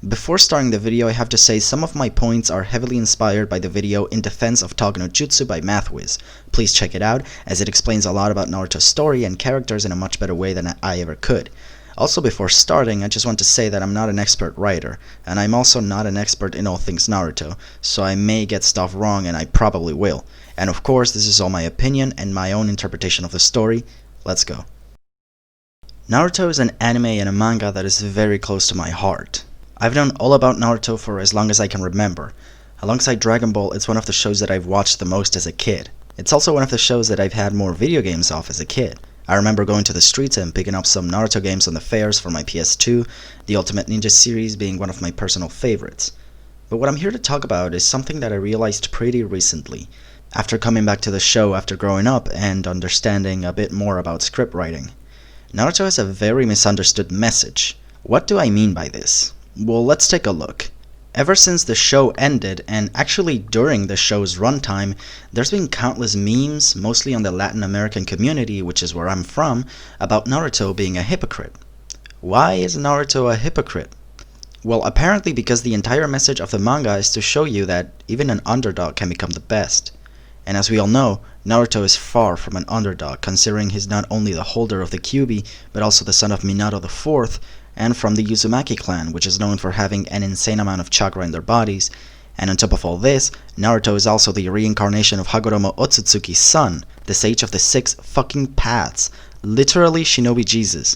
Before starting the video, I have to say some of my points are heavily inspired by the video In Defense of Takano Jutsu by MathWiz. Please check it out, as it explains a lot about Naruto's story and characters in a much better way than I ever could. Also, before starting, I just want to say that I'm not an expert writer, and I'm also not an expert in all things Naruto, so I may get stuff wrong, and I probably will. And of course, this is all my opinion and my own interpretation of the story. Let's go. Naruto is an anime and a manga that is very close to my heart. I've known all about Naruto for as long as I can remember. Alongside Dragon Ball, it's one of the shows that I've watched the most as a kid. It's also one of the shows that I've had more video games of as a kid. I remember going to the streets and picking up some Naruto games on the fairs for my PS2, the Ultimate Ninja series being one of my personal favorites. But what I'm here to talk about is something that I realized pretty recently, after coming back to the show after growing up and understanding a bit more about script writing. Naruto has a very misunderstood message. What do I mean by this? Well, let's take a look. Ever since the show ended, and actually during the show's runtime, there's been countless memes, mostly on the Latin American community, which is where I'm from, about Naruto being a hypocrite. Why is Naruto a hypocrite? Well, apparently because the entire message of the manga is to show you that even an underdog can become the best. And as we all know, Naruto is far from an underdog, considering he's not only the holder of the Kyuubi, but also the son of Minato IV, and from the Uzumaki clan, which is known for having an insane amount of chakra in their bodies. And on top of all this, Naruto is also the reincarnation of Hagoromo Otsutsuki's son, the sage of the 6 fucking paths, literally Shinobi Jesus.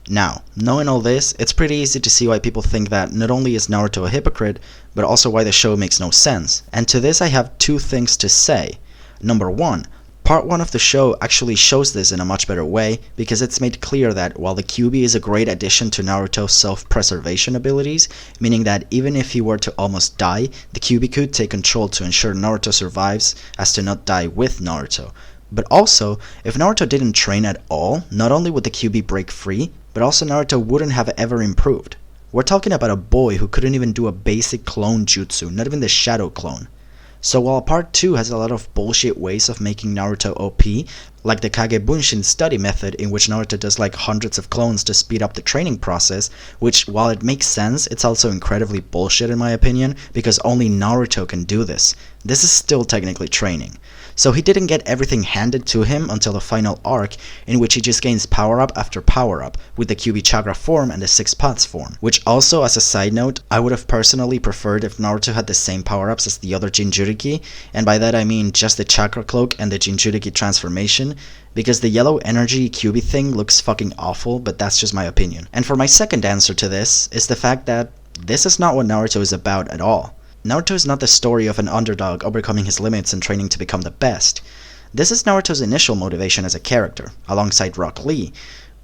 Now, knowing all this, it's pretty easy to see why people think that not only is Naruto a hypocrite, but also why the show makes no sense. And to this I have two things to say. Number one, Part 1 of the show actually shows this in a much better way, because it's made clear that while the Kyuubi is a great addition to Naruto's self-preservation abilities, meaning that even if he were to almost die, the Kyuubi could take control to ensure Naruto survives, as to not die with Naruto. But also, if Naruto didn't train at all, not only would the Kyuubi break free, but also Naruto wouldn't have ever improved. We're talking about a boy who couldn't even do a basic clone jutsu, not even the shadow clone. So while Part 2 has a lot of bullshit ways of making Naruto OP, like the Kage Bunshin study method in which Naruto does like hundreds of clones to speed up the training process, which while it makes sense, it's also incredibly bullshit in my opinion, because only Naruto can do this. This is still technically training. So he didn't get everything handed to him until the final arc, in which he just gains power-up after power-up, with the Kyuubi Chakra form and the 6 Paths form. Which also, as a side note, I would have personally preferred if Naruto had the same power-ups as the other Jinchuriki, and by that I mean just the Chakra Cloak and the Jinchuriki transformation, because the yellow energy Kyuubi thing looks fucking awful, but that's just my opinion. And for my second answer to this, is the fact that this is not what Naruto is about at all. Naruto is not the story of an underdog overcoming his limits and training to become the best. This is Naruto's initial motivation as a character, alongside Rock Lee,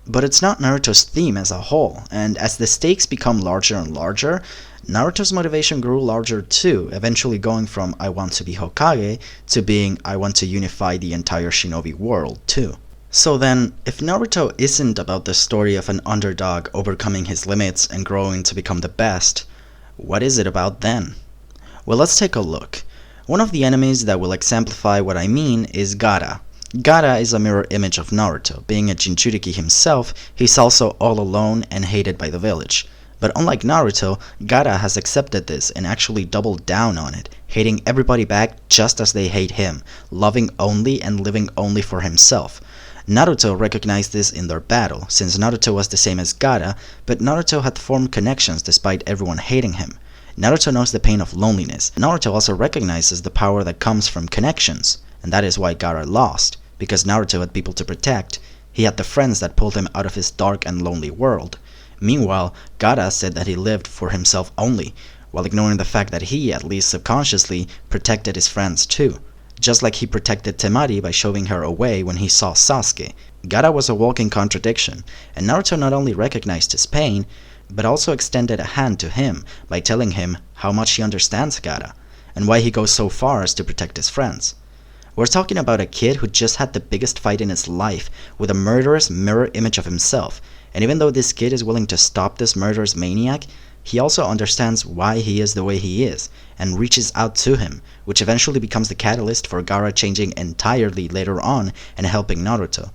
but it's not Naruto's theme as a whole, and as the stakes become larger and larger, Naruto's motivation grew larger too, eventually going from I want to be Hokage to being I want to unify the entire shinobi world too. So then, if Naruto isn't about the story of an underdog overcoming his limits and growing to become the best, what is it about then? Well, let's take a look. One of the enemies that will exemplify what I mean is Gaara. Gaara is a mirror image of Naruto. Being a Jinchuriki himself, he's also all alone and hated by the village. But unlike Naruto, Gaara has accepted this and actually doubled down on it, hating everybody back just as they hate him, loving only and living only for himself. Naruto recognized this in their battle, since Naruto was the same as Gaara, but Naruto had formed connections despite everyone hating him. Naruto knows the pain of loneliness. Naruto also recognizes the power that comes from connections, and that is why Gaara lost, because Naruto had people to protect. He had the friends that pulled him out of his dark and lonely world. Meanwhile, Gaara said that he lived for himself only, while ignoring the fact that he, at least subconsciously, protected his friends too. Just like he protected Temari by shoving her away when he saw Sasuke. Gaara was a walking contradiction, and Naruto not only recognized his pain, but also extended a hand to him by telling him how much he understands Gaara, and why he goes so far as to protect his friends. We're talking about a kid who just had the biggest fight in his life with a murderous mirror image of himself, and even though this kid is willing to stop this murderous maniac, he also understands why he is the way he is, and reaches out to him, which eventually becomes the catalyst for Gaara changing entirely later on and helping Naruto.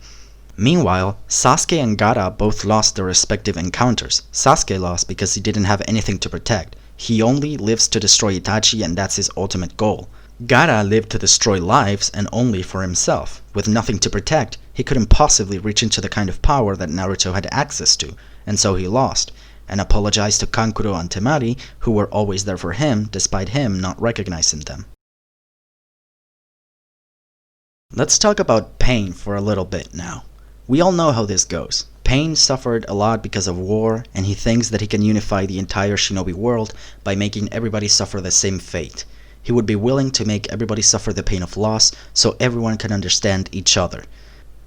Meanwhile, Sasuke and Gaara both lost their respective encounters. Sasuke lost because he didn't have anything to protect. He only lives to destroy Itachi, and that's his ultimate goal. Gaara lived to destroy lives and only for himself. With nothing to protect, he couldn't possibly reach into the kind of power that Naruto had access to, and so he lost, and apologized to Kankuro and Temari, who were always there for him despite him not recognizing them. Let's talk about Pain for a little bit now. We all know how this goes. Pain suffered a lot because of war, and he thinks that he can unify the entire shinobi world by making everybody suffer the same fate. He would be willing to make everybody suffer the pain of loss so everyone can understand each other.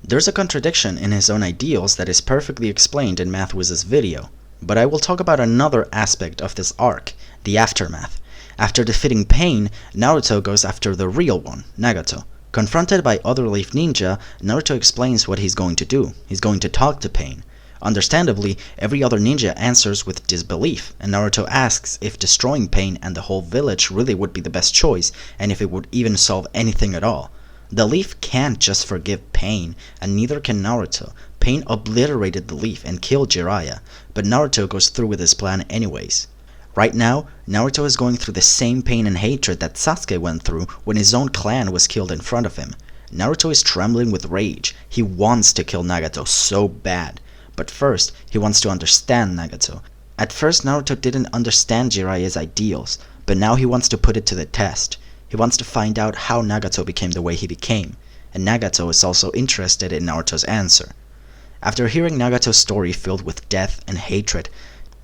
There's a contradiction in his own ideals that is perfectly explained in Mathwiz's video, but I will talk about another aspect of this arc, the aftermath. After defeating Pain, Naruto goes after the real one, Nagato. Confronted by other Leaf Ninja, Naruto explains what he's going to do. He's going to talk to Pain. Understandably, every other ninja answers with disbelief, and Naruto asks if destroying Pain and the whole village really would be the best choice, and if it would even solve anything at all. The Leaf can't just forgive Pain, and neither can Naruto. Pain obliterated the Leaf and killed Jiraiya, but Naruto goes through with his plan anyways. Right now, Naruto is going through the same pain and hatred that Sasuke went through when his own clan was killed in front of him. Naruto is trembling with rage. He wants to kill Nagato so bad. But first, he wants to understand Nagato. At first, Naruto didn't understand Jiraiya's ideals, but now he wants to put it to the test. He wants to find out how Nagato became the way he became, and Nagato is also interested in Naruto's answer. After hearing Nagato's story filled with death and hatred,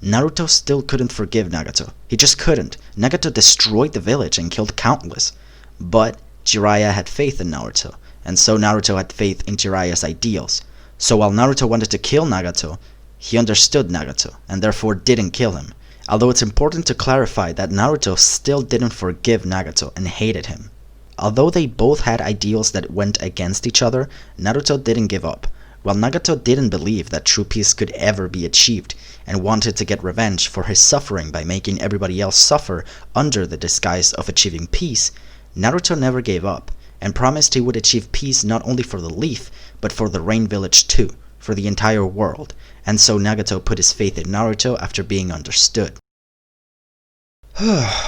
Naruto still couldn't forgive Nagato. He just couldn't. Nagato destroyed the village and killed countless. But Jiraiya had faith in Naruto, and so Naruto had faith in Jiraiya's ideals. So while Naruto wanted to kill Nagato, he understood Nagato, and therefore didn't kill him. Although it's important to clarify that Naruto still didn't forgive Nagato and hated him. Although they both had ideals that went against each other, Naruto didn't give up. While Nagato didn't believe that true peace could ever be achieved, and wanted to get revenge for his suffering by making everybody else suffer under the disguise of achieving peace, Naruto never gave up, and promised he would achieve peace not only for the Leaf, but for the Rain Village too, for the entire world, and so Nagato put his faith in Naruto after being understood.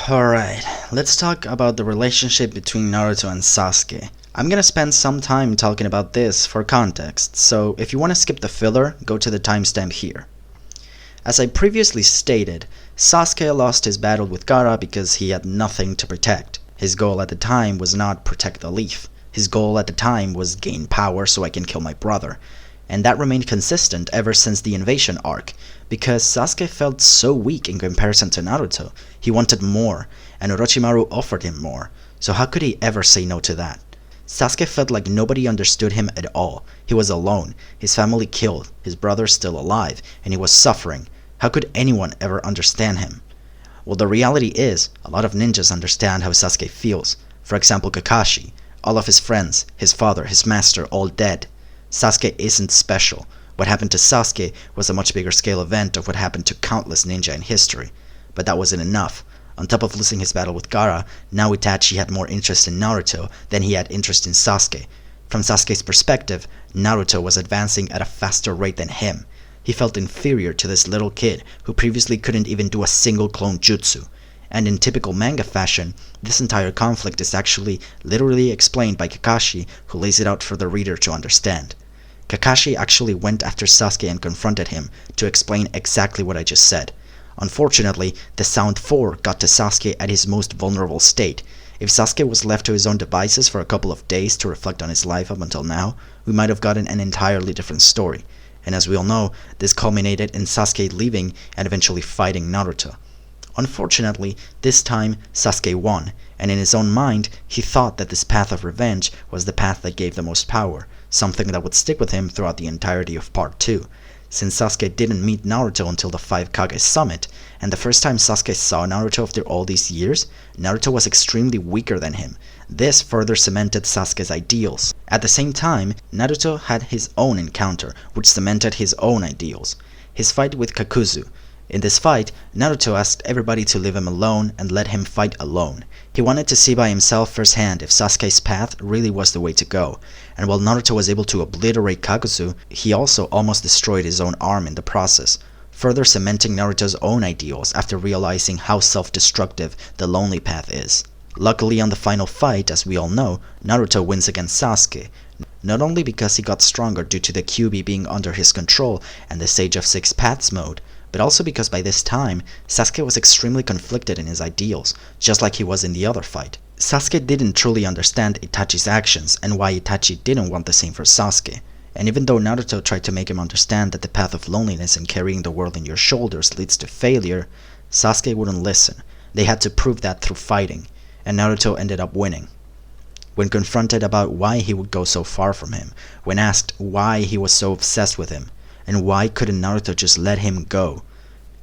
Alright, let's talk about the relationship between Naruto and Sasuke. I'm gonna spend some time talking about this for context, so if you want to skip the filler, go to the timestamp here. As I previously stated, Sasuke lost his battle with Gaara because he had nothing to protect. His goal at the time was not protect the Leaf. His goal at the time was gain power so I can kill my brother. And that remained consistent ever since the invasion arc, because Sasuke felt so weak in comparison to Naruto. He wanted more, and Orochimaru offered him more, so how could he ever say no to that? Sasuke felt like nobody understood him at all. He was alone, his family killed, his brother still alive, and he was suffering. How could anyone ever understand him? Well, the reality is, a lot of ninjas understand how Sasuke feels. For example, Kakashi. All of his friends, his father, his master, all dead. Sasuke isn't special. What happened to Sasuke was a much bigger scale event of what happened to countless ninja in history. But that wasn't enough. On top of losing his battle with Gaara, now Itachi had more interest in Naruto than he had interest in Sasuke. From Sasuke's perspective, Naruto was advancing at a faster rate than him. He felt inferior to this little kid who previously couldn't even do a single clone jutsu. And in typical manga fashion, this entire conflict is actually literally explained by Kakashi, who lays it out for the reader to understand. Kakashi actually went after Sasuke and confronted him to explain exactly what I just said. Unfortunately, the Sound 4 got to Sasuke at his most vulnerable state. If Sasuke was left to his own devices for a couple of days to reflect on his life up until now, we might have gotten an entirely different story. And as we all know, this culminated in Sasuke leaving and eventually fighting Naruto. Unfortunately, this time Sasuke won, and in his own mind, he thought that this path of revenge was the path that gave the most power, something that would stick with him throughout the entirety of Part 2. Since Sasuke didn't meet Naruto until the 5 Kage Summit, and the first time Sasuke saw Naruto after all these years, Naruto was extremely weaker than him. This further cemented Sasuke's ideals. At the same time, Naruto had his own encounter, which cemented his own ideals. His fight with Kakuzu. In this fight, Naruto asked everybody to leave him alone and let him fight alone. He wanted to see by himself firsthand if Sasuke's path really was the way to go, and while Naruto was able to obliterate Kakuzu, he also almost destroyed his own arm in the process, further cementing Naruto's own ideals after realizing how self-destructive the lonely path is. Luckily on the final fight, as we all know, Naruto wins against Sasuke, not only because he got stronger due to the Kyuubi being under his control and the Sage of Six Paths mode, but also because by this time, Sasuke was extremely conflicted in his ideals, just like he was in the other fight. Sasuke didn't truly understand Itachi's actions and why Itachi didn't want the same for Sasuke. And even though Naruto tried to make him understand that the path of loneliness and carrying the world in your shoulders leads to failure, Sasuke wouldn't listen. They had to prove that through fighting, and Naruto ended up winning. When confronted about why he would go so far from him, when asked why he was so obsessed with him, and why couldn't Naruto just let him go,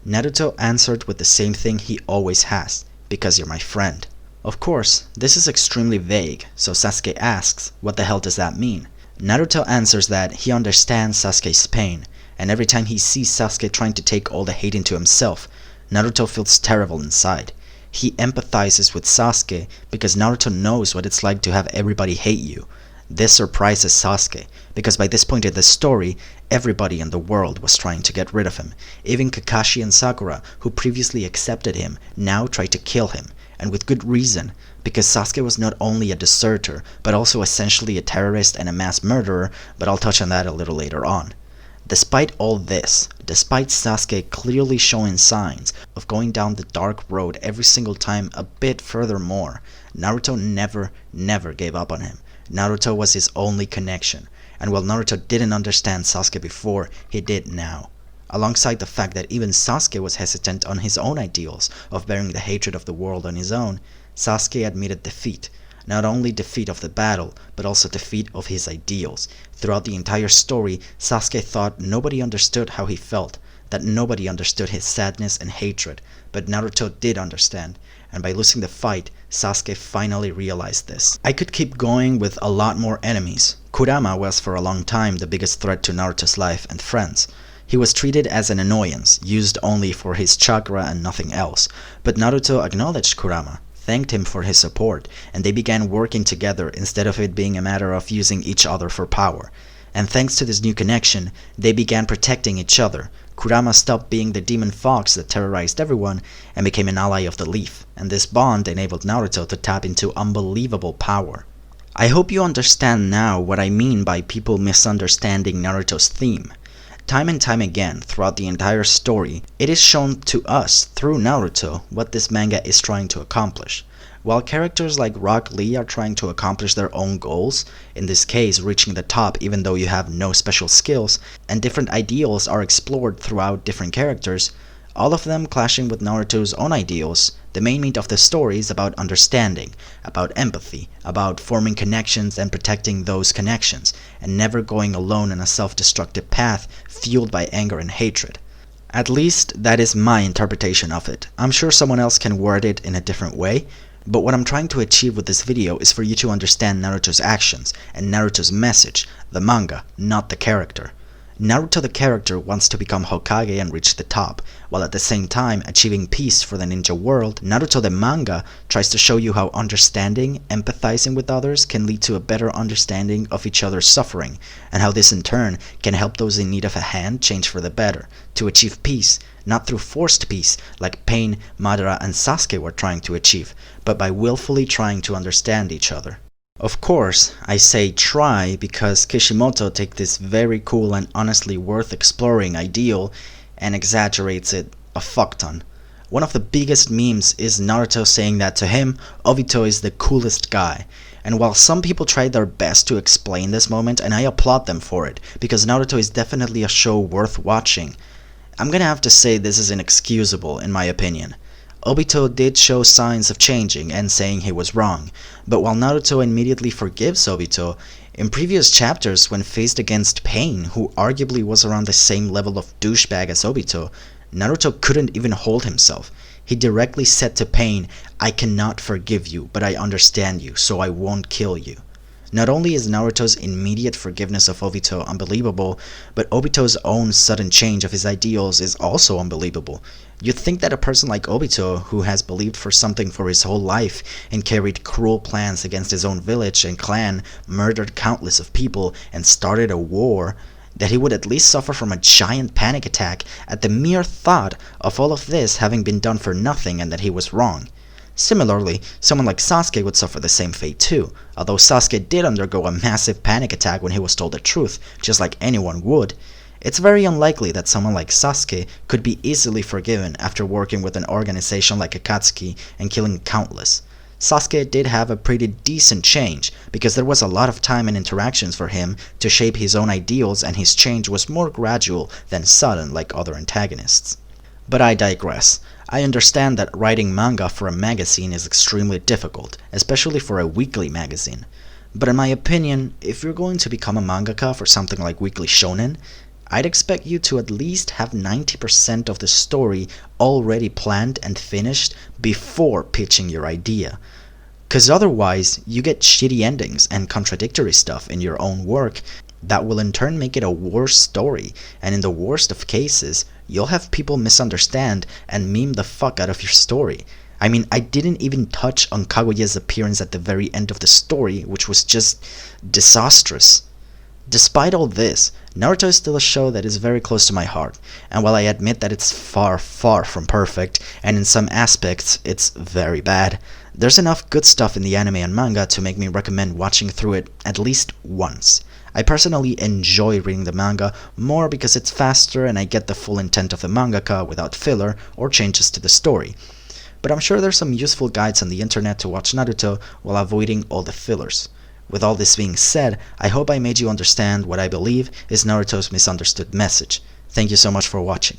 Naruto answered with the same thing he always has: because you're my friend. Of course, this is extremely vague, so Sasuke asks, what the hell does that mean? Naruto answers that he understands Sasuke's pain, and every time he sees Sasuke trying to take all the hate into himself, Naruto feels terrible inside. He empathizes with Sasuke because Naruto knows what it's like to have everybody hate you. This surprises Sasuke, because by this point in the story, everybody in the world was trying to get rid of him. Even Kakashi and Sakura, who previously accepted him, now tried to kill him, and with good reason, because Sasuke was not only a deserter, but also essentially a terrorist and a mass murderer, but I'll touch on that a little later on. Despite all this, despite Sasuke clearly showing signs of going down the dark road every single time a bit furthermore, Naruto never gave up on him. Naruto was his only connection, and while Naruto didn't understand Sasuke before, he did now. Alongside the fact that even Sasuke was hesitant on his own ideals of bearing the hatred of the world on his own, Sasuke admitted defeat. Not only defeat of the battle, but also defeat of his ideals. Throughout the entire story, Sasuke thought nobody understood how he felt, that nobody understood his sadness and hatred, but Naruto did understand, and by losing the fight, Sasuke finally realized this. I could keep going with a lot more enemies. Kurama was for a long time the biggest threat to Naruto's life and friends. He was treated as an annoyance, used only for his chakra and nothing else, but Naruto acknowledged Kurama, thanked him for his support, and they began working together instead of it being a matter of using each other for power. And thanks to this new connection, they began protecting each other. Kurama stopped being the demon fox that terrorized everyone and became an ally of the leaf, and this bond enabled Naruto to tap into unbelievable power. I hope you understand now what I mean by people misunderstanding Naruto's theme. Time and time again, throughout the entire story, it is shown to us, through Naruto, what this manga is trying to accomplish. While characters like Rock Lee are trying to accomplish their own goals, in this case reaching the top even though you have no special skills, and different ideals are explored throughout different characters, all of them clashing with Naruto's own ideals, the main meat of the story is about understanding, about empathy, about forming connections and protecting those connections, and never going alone on a self-destructive path fueled by anger and hatred. At least, that is my interpretation of it. I'm sure someone else can word it in a different way, but what I'm trying to achieve with this video is for you to understand Naruto's actions and Naruto's message, the manga, not the character. Naruto the character wants to become Hokage and reach the top, while at the same time achieving peace for the ninja world. Naruto the manga tries to show you how understanding, empathizing with others can lead to a better understanding of each other's suffering, and how this in turn can help those in need of a hand change for the better, to achieve peace, not through forced peace like Pain, Madara and Sasuke were trying to achieve, but by willfully trying to understand each other. Of course, I say try because Kishimoto takes this very cool and honestly worth exploring ideal and exaggerates it a fuck ton. One of the biggest memes is Naruto saying that to him, Obito is the coolest guy. And while some people tried their best to explain this moment, and I applaud them for it, because Naruto is definitely a show worth watching, I'm gonna have to say this is inexcusable in my opinion. Obito did show signs of changing and saying he was wrong, but while Naruto immediately forgives Obito, in previous chapters when faced against Pain, who arguably was around the same level of douchebag as Obito, Naruto couldn't even hold himself. He directly said to Pain, "I cannot forgive you, but I understand you, so I won't kill you." Not only is Naruto's immediate forgiveness of Obito unbelievable, but Obito's own sudden change of his ideals is also unbelievable. You'd think that a person like Obito, who has believed for something for his whole life and carried cruel plans against his own village and clan, murdered countless of people, and started a war, that he would at least suffer from a giant panic attack at the mere thought of all of this having been done for nothing and that he was wrong. Similarly, someone like Sasuke would suffer the same fate too, although Sasuke did undergo a massive panic attack when he was told the truth, just like anyone would. It's very unlikely that someone like Sasuke could be easily forgiven after working with an organization like Akatsuki and killing countless. Sasuke did have a pretty decent change, because there was a lot of time and interactions for him to shape his own ideals, and his change was more gradual than sudden like other antagonists. But I digress. I understand that writing manga for a magazine is extremely difficult, especially for a weekly magazine. But in my opinion, if you're going to become a mangaka for something like Weekly Shonen, I'd expect you to at least have 90% of the story already planned and finished before pitching your idea. Cause otherwise, you get shitty endings and contradictory stuff in your own work that will in turn make it a worse story, and in the worst of cases, you'll have people misunderstand and meme the fuck out of your story. I mean, I didn't even touch on Kaguya's appearance at the very end of the story, which was just disastrous. Despite all this, Naruto is still a show that is very close to my heart, and while I admit that it's far, far from perfect, and in some aspects it's very bad, there's enough good stuff in the anime and manga to make me recommend watching through it at least once. I personally enjoy reading the manga more because it's faster and I get the full intent of the mangaka without filler or changes to the story. But I'm sure there's some useful guides on the internet to watch Naruto while avoiding all the fillers. With all this being said, I hope I made you understand what I believe is Naruto's misunderstood message. Thank you so much for watching.